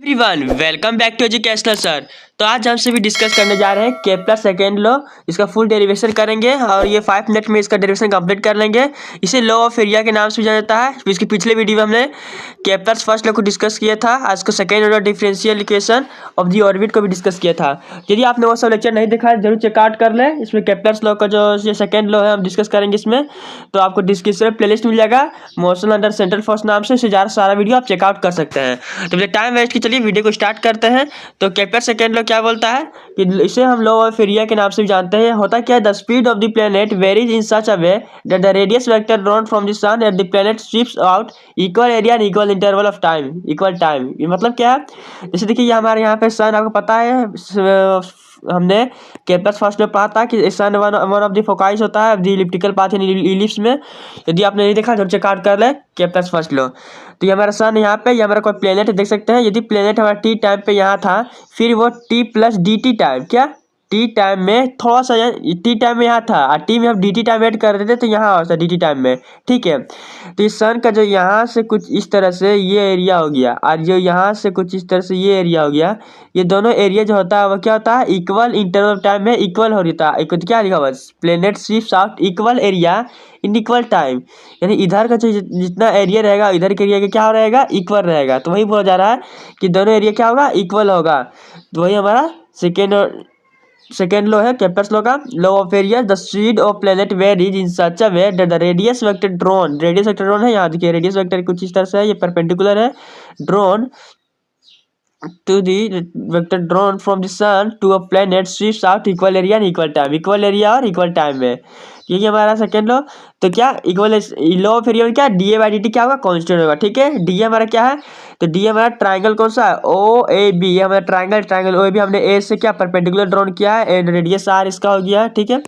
Everyone welcome back to educational sir. तो आज हम सभी डिस्कस करने जा रहे हैं केपलर सेकेंड लॉ। इसका फुल डेरिवेशन करेंगे और ये 5 मिनट में इसका डेरिवेशन कंप्लीट कर लेंगे। इसे लॉ ऑफ एरिया के नाम से जाना जाता है। इसके पिछले वीडियो में हमने केपलर्स फर्स्ट लॉ को डिस्कस किया था। आज को second order differential equation of the orbit को भी डिस्कस किया था। यदि आपने वो सब लेक्चर नहीं देखा है जरूर चेकआउट कर ले। इसमें केपलर्स लॉ का जो ये सेकेंड लॉ है हम डिस्कस करेंगे इसमें। तो आपको डिस्क्रिप्शन में प्लेलिस्ट मिल जाएगा मोशन अंडर सेंट्रल फोर्स नाम से सारा वीडियो आप चेकआउट कर सकते हैं। तो मुझे टाइम वेस्ट की चलिए वीडियो को स्टार्ट करते हैं। तो केपलर सेकेंड लॉ क्या बोलता है कि इसे हम लॉ ऑफ एरिया के नाम से भी जानते हैं। होता क्या है, the speed of the planet varies in such a way that the radius vector drawn from the sun at the planet sweeps out equal area and equal interval of time equal time. ये मतलब क्या है, जैसे देखिए ये हमारे यहाँ पे सन आपको पता है, हमने केपलर फर्स्ट में पढ़ा था कि सन वन ऑफ द फोकाइस होता है द इलिप्टिकल पाथ यानी इलिप्स में। यदि आपने नहीं देखा तो चेकआउट कर ले केपलर फर्स्ट लो। तो ये हमारा सन यहाँ पे, ये हमारा कोई प्लेनेट देख सकते हैं। यदि प्लेनेट हमारा टी टाइम पे यहाँ था, फिर वो T plus D T time, क्या टी टाइम में थोड़ा सा टी टाइम में यहाँ था और टी में हम डी टी टाइम ऐड कर देते तो यहाँ होता डी टी टाइम में, ठीक है। तो इस सन का जो यहाँ से कुछ इस तरह से ये एरिया हो गया और जो यहाँ से कुछ इस तरह से ये एरिया हो गया, ये दोनों एरिया जो होता है वो क्या होता है, इक्वल इंटरवल टाइम में इक्वल हो रहा है। क्या लिखा हुआ, planet sweeps out equal area in equal time, यानी इधर का जो जितना एरिया रहेगा इधर के एरिया का क्या रहेगा, इक्वल रहेगा। तो वही बोला जा रहा है कि दोनों एरिया क्या होगा, इक्वल होगा। तो वही हमारा सेकेंड लॉ है केपलर्स लॉ का, law of area. The speed of planet varies in such a way that the radius vector drawn है, यहाँ देखिए रेडियस वेक्टर कुछ इस तरह से है, ये परपेंडिकुलर है, drawn to the vector drawn from the sun to a planet sweeps out equal area and equal time, equal area और इक्वल टाइम में। यही हमारा सेकेंड लॉ। तो क्या इक्वल लॉ ऑफ एरिया में क्या D A by D T क्या होगा, कांस्टेंट होगा, ठीक है। डी हमारा क्या है, तो डी हमारा ट्राइंगल कौन सा है, ओ ए बी, ये हमारा ट्राइंगल ओ ए बी हमने ए से क्या परपेंडिकुलर ड्रॉन किया है एंड रेडियस आर इसका हो गया, ठीक है।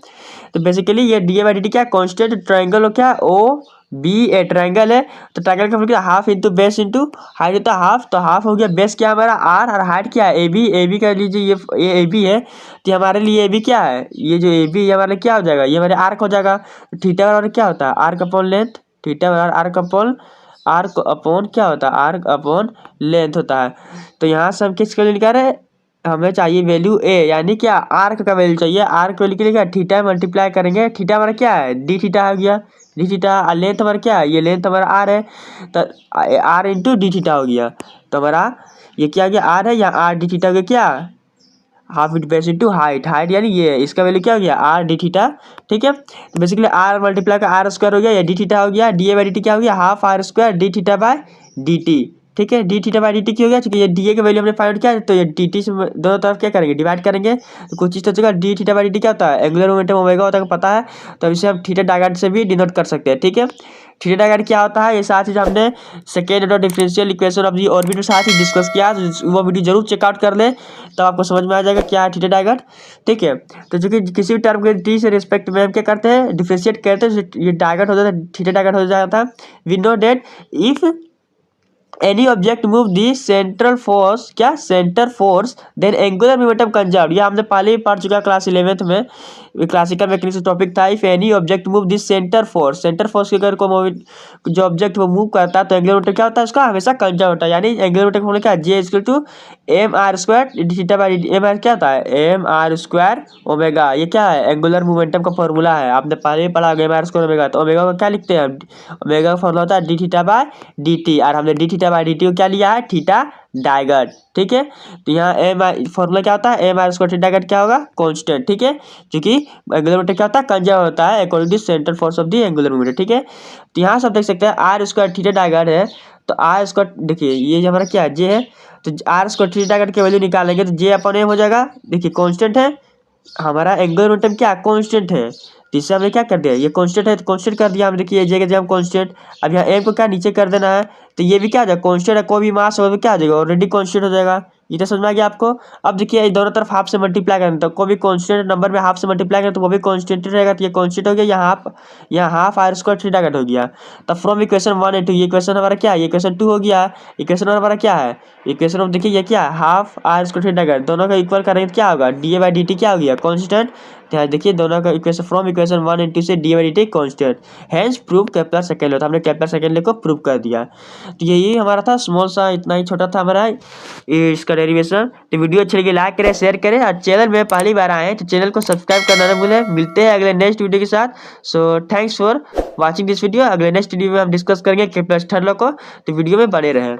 तो बेसिकली ये D A by D T क्या कांस्टेंट, ट्राइंगल हो क्या ओ बी ए ट्राइंगल है। तो ट्राइंगल का मतलब half into base into height होता है हाफ, तो हाफ हो गया बेस क्या हमारा आर और हाइट क्या है ए बी कर लीजिए, ये ए बी है तो हमारे लिए ए बी क्या है, ये जो ए बी हमारे क्या हो जाएगा, ये हमारे आर्क हो जाएगा। थीटा बराबर क्या होता है, आर्क अपॉन लेंथ, थीटा बराबर आर्क अपॉन क्या होता है, आर्क अपॉन लेंथ होता है। तो यहाँ से हम किसके लिए निकाल रहे हैं, हमें चाहिए वैल्यू ए, यानी क्या आर्क का वैल्यू चाहिए। आर्क वैल्यू के लिए क्या थीटा मल्टीप्लाई करेंगे, थीटा हमारा क्या है डी थीटा हो गया, डी थीटा, लेंथ हमारा क्या है, ये लेंथ हमारा आर है तो आर इंटू डी थीटा हो गया। तो हमारा ये क्या हो गया, आर है, यहाँ आर डी थीटा हो गया क्या, half into base into height, यानी ये इसका वैल्यू क्या हो गया आर डी थीटा, ठीक है। तो बेसिकली आर मल्टीप्लाई का आर स्क्वायर हो गया, ये डी थीटा हो गया, D A by D T क्या हो गया, half R square D theta by D T, ठीक है। D theta by D T क्या हो गया, क्योंकि ये डी ए का वैल्यू हमने फाइंड किया तो ये डी टी से दोनों तरफ क्या करेंगे, डिवाइड करेंगे। तो कुछ इस तरह D theta by D T क्या होता है, एंगुलर मोमेंटम ओमेगा होता है, पता है। तो इसे हम थीटा डायग्राम से भी डिनोट कर सकते हैं, ठीक है। थीटा डायग्राम क्या होता है, ये साथ ही हमने second order differential equation of the orbit में साथ ही डिस्कस किया, तो वो वीडियो जरूर चेकआउट कर ले तो आपको समझ में आ जाएगा क्या है थीटा डायग्राम, ठीक है। तो जो कि किसी भी टर्म के टी से रिस्पेक्ट में हम क्या करते हैं, डिफरेंशिएट करते हैं, ये डायग्राम हो जाता है, थीटा डायग्राम हो जाता है। We know that if any object move the central force, क्या center force, then angular momentum conserve, यह हमने पहले ही पढ़ चुका क्लास 11th में, क्लासिकल मैकेनिक्स टॉपिक था। If any object move this center force के अगर कोई जो ऑब्जेक्ट वो मूव करता है तो एंगुलर मोमेंटम क्या होता है, उसका हमेशा कंजर्व होता है, यानी एंगुलर मोमेंटम होने क्या J equal to M R square theta by M R क्या होता है, एम आर स्क्वायर ओमेगा, ये क्या है एंगुलर मोमेंटम का फॉर्मूला है, आपने पहले ही पढ़ा एम आर स्क्वायर ओमेगा। तो ओमेगा को क्या लिखते हैं, ओमेगा का फॉर्मूला होता है D theta by D T, और हमने D theta by D T को क्या लिया है, थीटा डायगट, ठीक है। तो यहाँ एम फॉर्मूला क्या होता है, एम आर स्क्वायर थीटा डायगट क्या होगा, कांस्टेंट, ठीक है, क्योंकि एंगुलर मोमेंटम क्या होता है, कंजर्व होता है according to central force of the angular momentum, ठीक है। तो यहाँ सब देख सकते हैं आर स्क्वायर थीटा डायगट है, तो आर स्क्वायर देखिए ये हमारा क्या है जे है, तो आर स्क्वायर थीटा डायगट की वैल्यू निकालेंगे तो जे अपन एम हो जाएगा, देखिए कांस्टेंट है हमारा एंगुलर मोमेंटम क्या कांस्टेंट है, तो इससे हमने क्या कर दिया, ये कांस्टेंट है तो कांस्टेंट कर दिया हम, देखिए जे के जगह हम कांस्टेंट, अब यहाँ एम को क्या नीचे कर देना है, तो ये भी क्या आ जाएगा कांस्टेंट है, कोई भी मास हो तो क्या आ जाएगा ऑलरेडी कांस्टेंट हो जाएगा। ये तो समझ में आ गया आपको। अब देखिए दोनों तरफ हाफ से मल्टीप्लाई करें तो कोई भी कांस्टेंट नंबर में हाफ से मल्टीप्लाई करें तो वो भी कांस्टेंट रहेगा, तो ये कांस्टेंट हो गया, यहाँ half R square theta cut हो गया। तब फ्रॉम इक्वेशन 1 एंड 2, ये इक्वेशन हमारा क्या है, ये इक्वेशन 2 हो गया, इक्वेशन हमारा क्या है, इक्वेशन हम देखिए ये क्या है half R square theta cut, दोनों का इक्वल करेंगे तो क्या होगा, D A by D T क्या हो गया कांस्टेंट, तो यहाँ देखिए दोनों का इक्वेशन फ्रॉम इक्वेशन 1 एंड 2 से D constant, hence prove Kepler second law. तो हमने केपलर सेकंड लॉ को प्रूव कर दिया। तो यही हमारा था स्मॉल सा, इतना ही छोटा था हमारा इसका डेरिवेशन। तो वीडियो अच्छी लगी लाइक करें, शेयर करें, और चैनल में पहली बार आए हैं तो चैनल को सब्सक्राइब करना ना भूलें। मिलते हैं अगले नेक्स्ट वीडियो के साथ। So thanks for watching this video. अगले नेक्स्ट वीडियो में हम डिस्कस करेंगे केपलर थर्ड लॉ को, तो वीडियो में बने रहें।